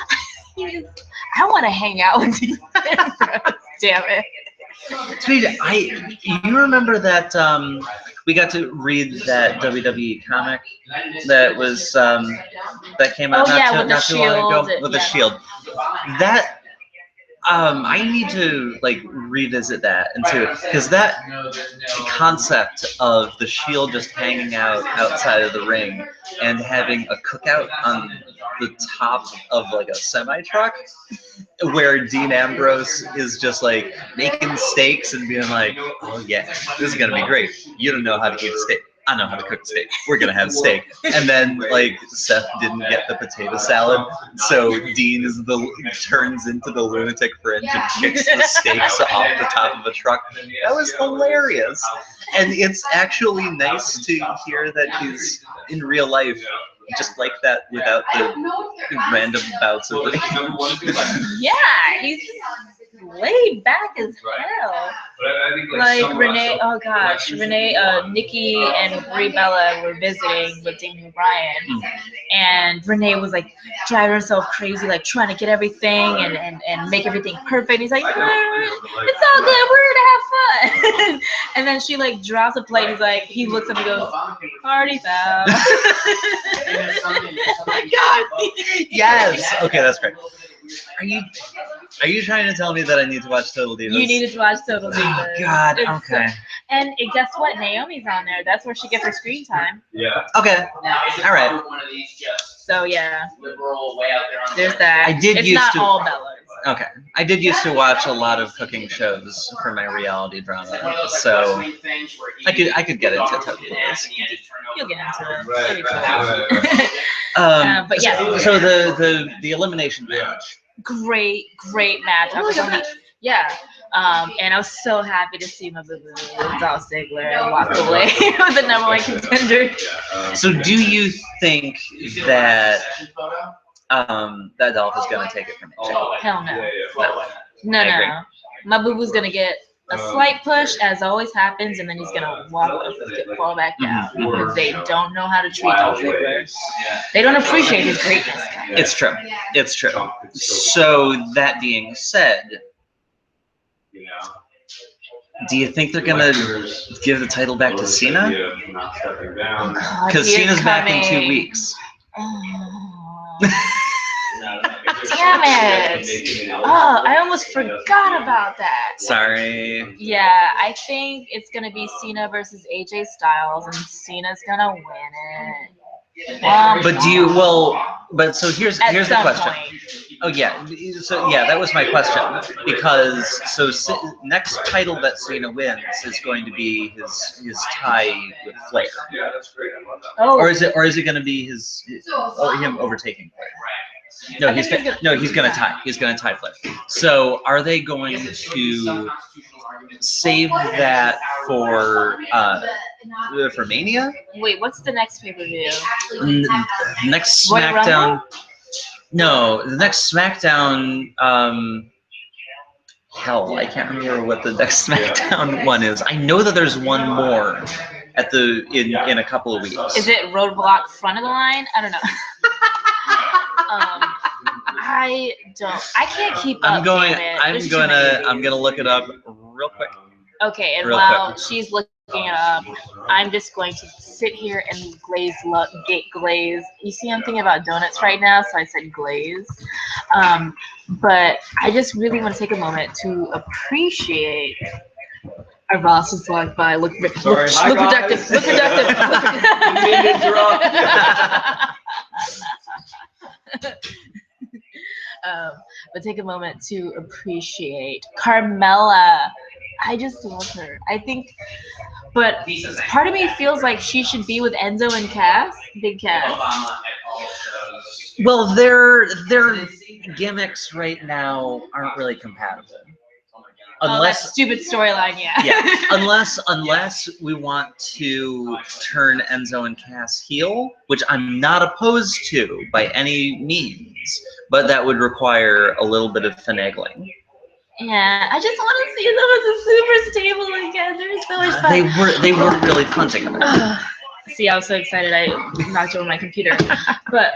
I want to hang out with you. Damn it. Sweet. You remember that we got to read that WWE comic that was that came out not too long ago with the Shield. That I need to like revisit that and see it because that concept of the Shield just hanging out outside of the ring and having a cookout on the top of like a semi truck where Dean Ambrose is just like making steaks and being like, "Oh yeah, this is gonna be great. You don't know how to eat a steak. I know how to cook steak. We're gonna have steak." And then like Seth didn't get the potato salad, so Dean turns into the lunatic fringe and kicks the steaks off the top of a truck. That was hilarious. And it's actually nice to hear that he's in real life just like that without the random bouts of rage. Yeah, he's just laid back as hell. Like Renee, Nikki and Brie Bella were visiting with Daniel Bryan, and Renee was like driving herself crazy, like trying to get everything and make everything perfect. He's like, "No, it's all good. We're here to have fun." And then she like drops a plate. He's like, he looks up and goes, "Party foul." Oh my God! Yes. Okay, that's great. Are you trying to tell me that I need to watch Total Divas? You needed to watch Total Divas. Oh God. Okay. And guess what? Naomi's on there. That's where she gets her screen time. Yeah. Okay. All right. So yeah. There's that. It's not all Bellas. Okay. I did used to watch a lot of cooking shows for my reality drama, so I could get into Total Divas. You'll get into it. But yeah. So the elimination match. Great match. And I was so happy to see my boo-boo Dolph Ziggler walk away with the #1 contender. So do you think that Dolph is gonna take it from AJ? Hell no. No. My boo-boo's gonna get a slight push, as always happens, and then he's gonna fall back down because they don't know how to treat Dolph Ziggler. They don't appreciate his greatness. It's true. It's true. So that being said, do you think they're gonna give the title back to Cena? Because Cena's back in 2 weeks. Oh. Damn it! Oh, I almost forgot about that. Sorry. Yeah, I think it's gonna be Cena versus AJ Styles, and Cena's gonna win it. But do you But so here's the question. Point. Oh yeah, so yeah, that was my question because next title that Cena wins is going to be his tie with Flair. Oh. Or is it going to be him overtaking Flair? No, he's going to tie. He's going to tie Flair. So are they going to save that for Mania? Wait, what's the next pay-per-view? Next Smackdown. No, the next Smackdown. Hell, I can't remember what the next Smackdown one is. I know that there's one more in a couple of weeks. Is it Roadblock front of the line? I don't know. I can't keep up. I'm gonna look it up real quick. Okay, and while she's looking it up, I'm just going to sit here and glaze. You see, I'm thinking about donuts right now, so I said glaze. But I just really want to take a moment to appreciate. Our boss is walked by. Look productive. Look productive. But take a moment to appreciate Carmella. I just love her. I think, but part of me feels like she should be with Enzo and Cass, Big Cass. Well, their gimmicks right now aren't really compatible. Unless that stupid storyline, yeah. Unless we want to turn Enzo and Cass heel, which I'm not opposed to by any means, but that would require a little bit of finagling. Yeah, I just want to see them as a super stable again. They're so much fun. They were really fun together. See, I was so excited I knocked over my computer. But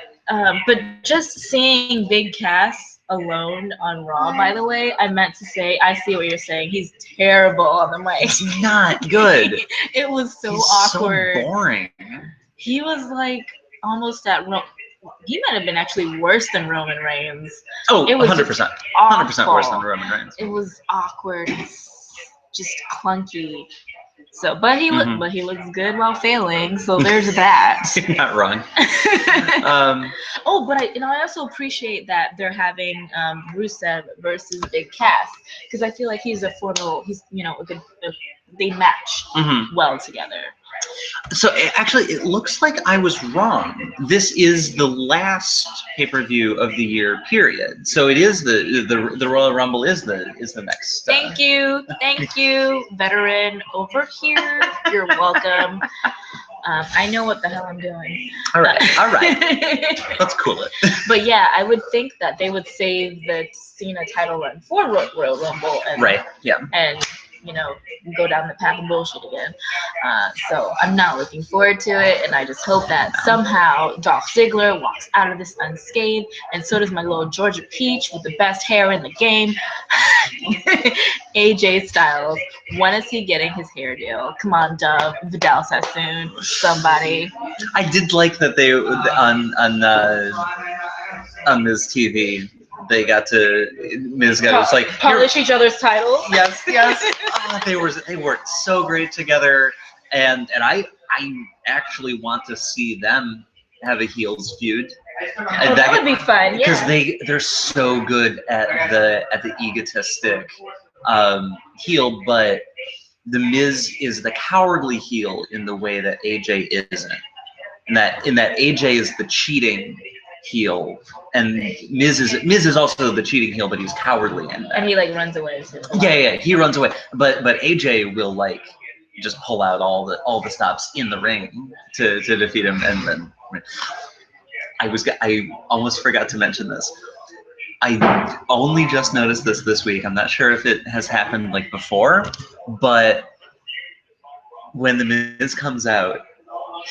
just seeing Big Cass alone on Raw, by the way, I meant to say, I see what you're saying. He's terrible on the mic. He's not good. It was so awkward. So boring. He was like almost at he might have been actually worse than Roman Reigns. Oh, it was 100%. 100% worse than Roman Reigns. It was awkward, just clunky. So, but he looks good while failing. So there's that. You're not wrong. But I also appreciate that they're having Rusev versus Big Cass because I feel like he's a good. They match well together. So it looks like I was wrong. This is the last pay-per-view of the year, period. So it is the Royal Rumble is the next. Thank you, veteran over here. You're welcome. I know what the hell I'm doing. All right. Let's cool it. But yeah, I would think that they would save the Cena title run for Royal Rumble and go down the path of bullshit again. So I'm not looking forward to it, and I just hope that somehow Dolph Ziggler walks out of this unscathed, and so does my little Georgia Peach with the best hair in the game, AJ Styles. When is he getting his hair deal? Come on, Dove, Vidal Sassoon, somebody. I did like that they on Miz TV. They got to Miz got was like polish each other's titles. Yes. They worked so great together, and I actually want to see them have a heels feud. That would be fun, yeah. Because they're so good at the egotistic heel, but the Miz is the cowardly heel in the way that AJ isn't. In that AJ is the cheating heel, and Miz is also the cheating heel, but he's cowardly in that. And he runs away too. Yeah, he runs away. But AJ will just pull out all the stops in the ring to defeat him. And then I almost forgot to mention this. I only just noticed this week. I'm not sure if it has happened like before, but when the Miz comes out,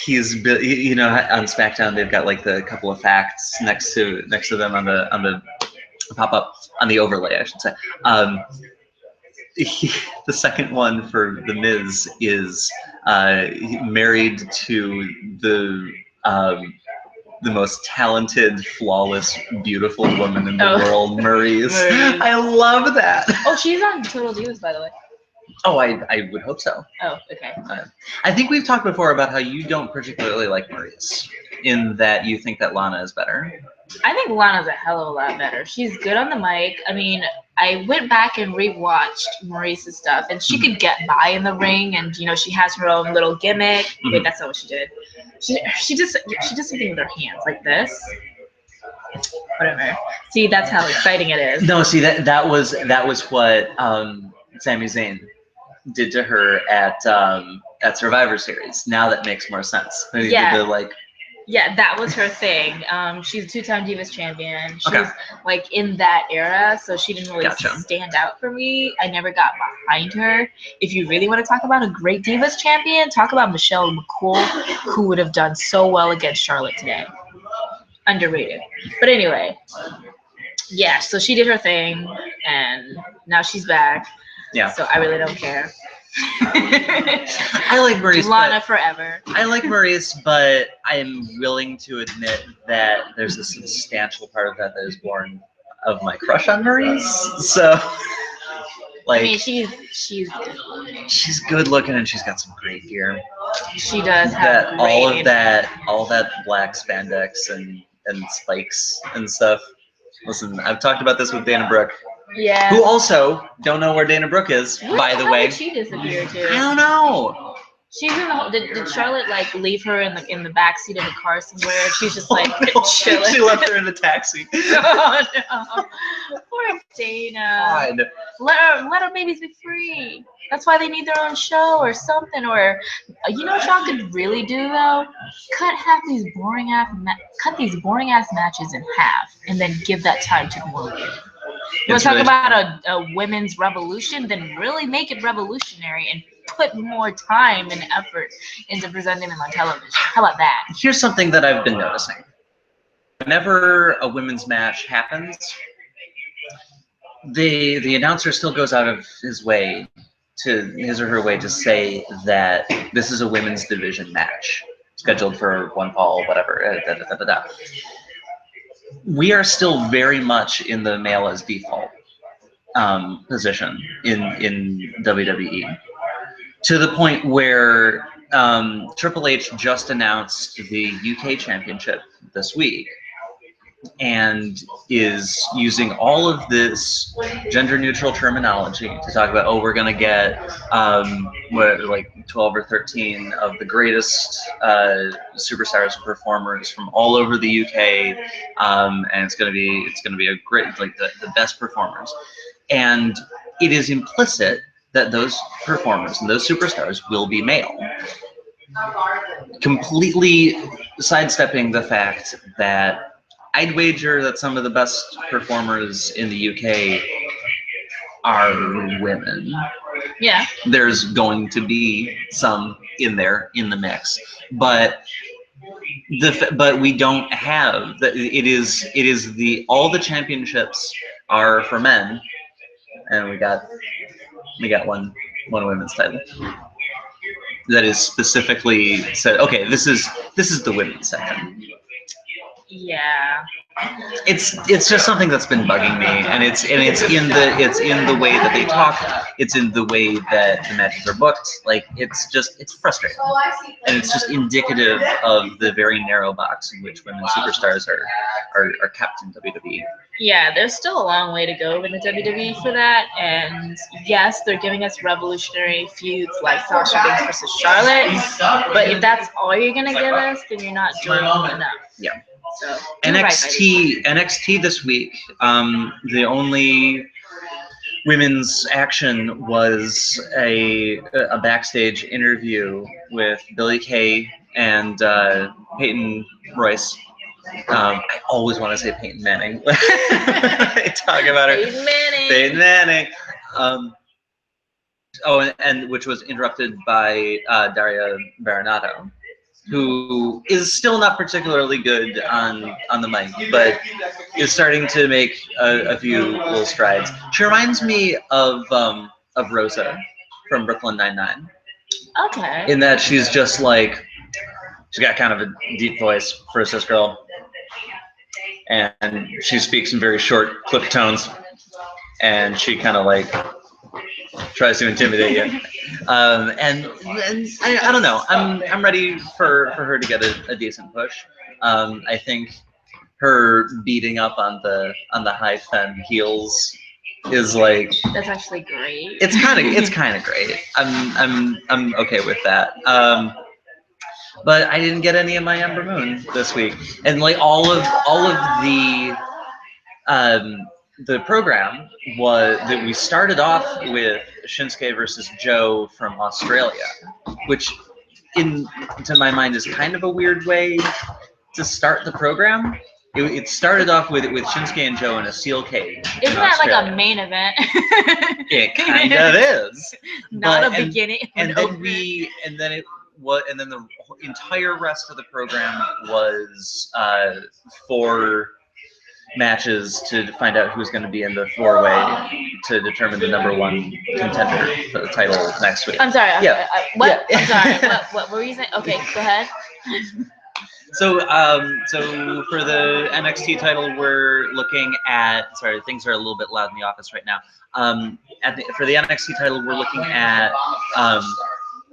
you know, on SmackDown they've got like the couple of facts next to them on the pop up on the overlay, I should say. The second one for the Miz is married to the most talented, flawless, beautiful woman in the world, Maurice. I love that. Oh, she's on Total Divas, by the way. Oh, I would hope so. Oh, okay. I think we've talked before about how you don't particularly like Maurice, in that you think that Lana is better. I think Lana's a hell of a lot better. She's good on the mic. I mean, I went back and rewatched Maurice's stuff, and she could get by in the ring, and you know, she has her own little gimmick. Mm-hmm. Wait, that's not what she did. She does something with her hands like this. Whatever. See, that's how exciting it is. No, see that was what Sami Zayn did to her at Survivor Series. Now that makes more sense. Yeah. Yeah, that was her thing. She's a two-time Divas champion. She's like in that era, so she didn't really stand out for me. I never got behind her. If you really want to talk about a great Divas champion, talk about Michelle McCool, who would have done so well against Charlotte today. Underrated. But anyway, yeah, so she did her thing, and now she's back. Yeah. So I really don't care. I like Maurice. Lana forever. I like Maurice, but I am willing to admit that there's a substantial part of that is born of my crush on Maurice. So, like, I mean, she's good looking, and she's got some great gear. She does have all that black spandex and spikes and stuff. Listen, I've talked about this with Dana Brooke. Yeah. Who also don't know where Dana Brooke is, by the way. How did she disappear too? I don't know. She's in the. Did Charlotte like leave her in the backseat of the car somewhere? She's just like chilling. She left her in the taxi. Oh no, poor Dana. God. Let her babies be free. That's why they need their own show or something. Or you know what y'all could really do though? Cut these boring ass matches in half, and then give that time to more women. You want to talk about a women's revolution? Then really make it revolutionary and put more time and effort into presenting them on television. How about that? Here's something that I've been noticing. Whenever a women's match happens, the announcer still goes out of his or her way to say that this is a women's division match scheduled for one fall, whatever. We are still very much in the male as default position in WWE, to the point where Triple H just announced the UK Championship this week, and is using all of this gender-neutral terminology to talk about, we're going to get like 12 or 13 of the greatest superstars and performers from all over the UK, and it's going to be a great, like the best performers, and it is implicit that those performers and those superstars will be male, completely sidestepping the fact that I'd wager that some of the best performers in the UK are women. Yeah. There's going to be some in there in the mix, but we don't have that. It is all the championships are for men, and we got one women's title that is specifically said, okay, this is the women's section. Yeah. It's just something that's been bugging me, and it's in the way that they talk, it's in the way that the matches are booked. Like, it's frustrating, and it's just indicative of the very narrow box in which women superstars are kept in WWE. Yeah, there's still a long way to go in the WWE for that, and yes, they're giving us revolutionary feuds like Sasha Banks versus Charlotte, but if that's all you're gonna give us, then you're not doing enough. Yeah. So, NXT this week, the only women's action was a backstage interview with Billie Kay and Peyton Royce, I always want to say Peyton Manning. I talk about her. Peyton Manning. Peyton Manning. And which was interrupted by Daria Baronato, who is still not particularly good on the mic, but is starting to make a few little strides. She reminds me of Rosa from Brooklyn Nine-Nine. Okay. In that she's just like, she's got kind of a deep voice for a cis girl, and she speaks in very short, clipped tones, and she kind of like tries to intimidate you. And I don't know. I'm ready for her to get a decent push. I think her beating up on the high femme heels is like, that's actually great. It's kind of great. I'm okay with that. But I didn't get any of my Ember Moon this week, and like all of the program was that we started off with Shinsuke versus Joe from Australia, which to my mind is kind of a weird way to start the program. It started off with Shinsuke and Joe in a steel cage. Isn't that like a main event? It kind of is. Not a beginning. And then the entire rest of the program was 4 matches to find out who's going to be in the 4-way to determine the #1 contender for the title next week. I'm sorry. Yeah. What? Yeah. I'm sorry. What were you saying? Okay, go ahead. So for the NXT title, we're looking at. Sorry, things are a little bit loud in the office right now. For the NXT title, we're looking at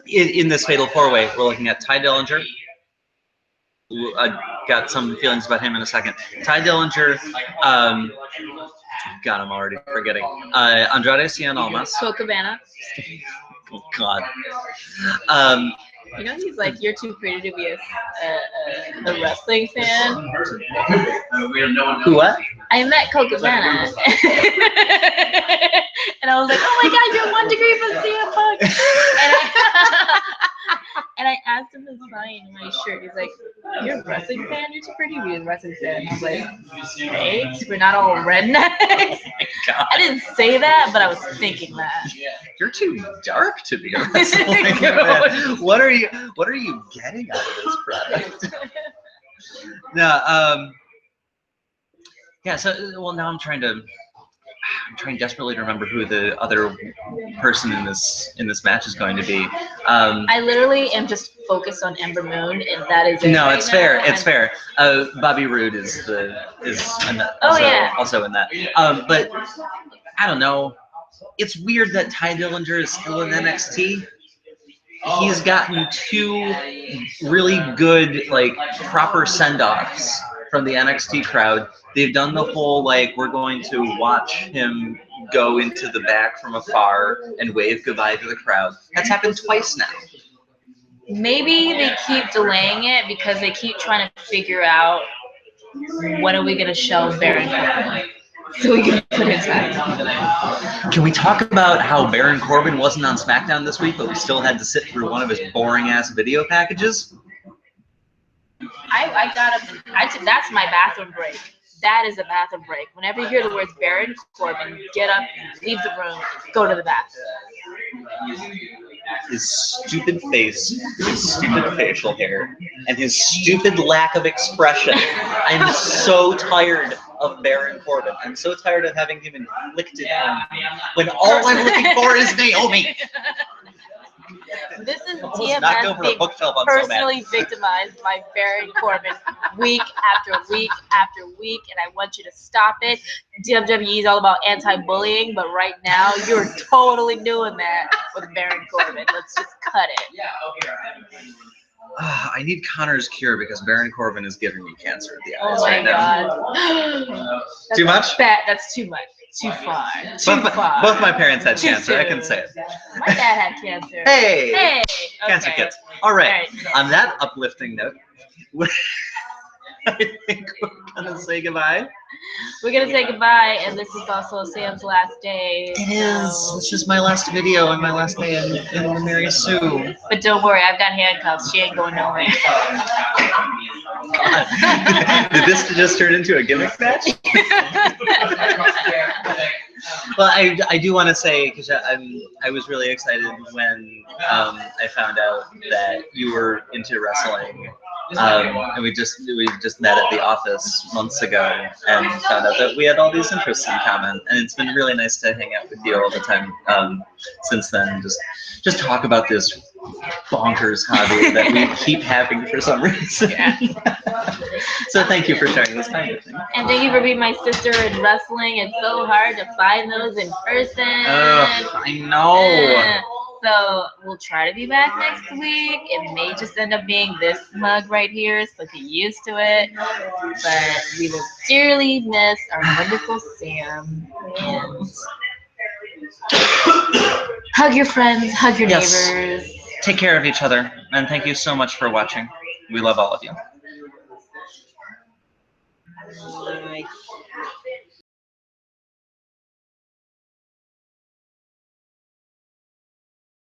in this fatal 4-way, we're looking at Ty Dillinger. I got some feelings about him in a second. Ty Dillinger. God, I'm already forgetting. Andrade Cien Almas. Colt Cabana. Oh God. You know, he's like, you're too pretty to be a wrestling fan. Who, what? I met Colt Cabana. And I was like, oh my God, you're 1 degree from CM Punk. And I asked him to sign my shirt. He's like, you're a wrestling fan? You're too pretty to be a wrestling fan. I was like, thanks. We're not all rednecks. God. I didn't say that, but I was thinking that. You're too dark to be a wrestling fan. What are you getting out of this product? No, yeah. So, well, now I'm trying desperately to remember who the other person in this match is going to be. I literally am just focused on Ember Moon, and that is it. No, right it's now. fair. It's fair. Bobby Roode is also in that. But I don't know. It's weird that Ty Dillinger is still in NXT. He's gotten 2 really good, like, proper send-offs from the NXT crowd. They've done the whole, like, we're going to watch him go into the back from afar and wave goodbye to the crowd. That's happened twice now. Maybe they keep delaying it because they keep trying to figure out when are we going to show Baron Corbin so we can put his back. Can we talk about how Baron Corbin wasn't on SmackDown this week, but we still had to sit through one of his boring-ass video packages? That's my bathroom break. That is a bathroom break. Whenever you hear the words Baron Corbin, get up, leave the room, go to the bathroom. His stupid face, his stupid facial hair, and his stupid lack of expression. I'm so tired of Baron Corbin. I'm so tired of having him inflicted on me when all I'm looking for is Naomi. This is TMS being personally victimized by Baron Corbin week after week after week, and I want you to stop it. WWE is all about anti-bullying, but right now you're totally doing that with Baron Corbin. Let's just cut it. I need Connor's cure because Baron Corbin is giving me cancer at the eyes Oh my right God. now. Too much? That's too much. Too far. Both my parents had cancer. I can say it. My dad had cancer. Hey! Okay. Cancer kids. All right. On that uplifting note, I think we're gonna say goodbye. We're gonna say goodbye, and this is also Sam's last day. It is. It's just my last video and my last day in the Mary Sue. But don't worry, I've got handcuffs. She ain't going nowhere. Did this just turn into a gimmick match? Well, I do want to say, because I was really excited when I found out that you were into wrestling, and we just met at the office months ago and found out that we had all these interests in common, and it's been really nice to hang out with you all the time since then. Just talk about this bonkers hobby that we keep having for some reason. Yeah. So thank you for sharing this kind of thing. And thank you for being my sister in wrestling. It's so hard to find those in person. I know. So we'll try to be back next week. It may just end up being this mug right here, so get used to it. But we will dearly miss our wonderful Sam. And hug your friends, hug your neighbors. Take care of each other, and thank you so much for watching. We love all of you.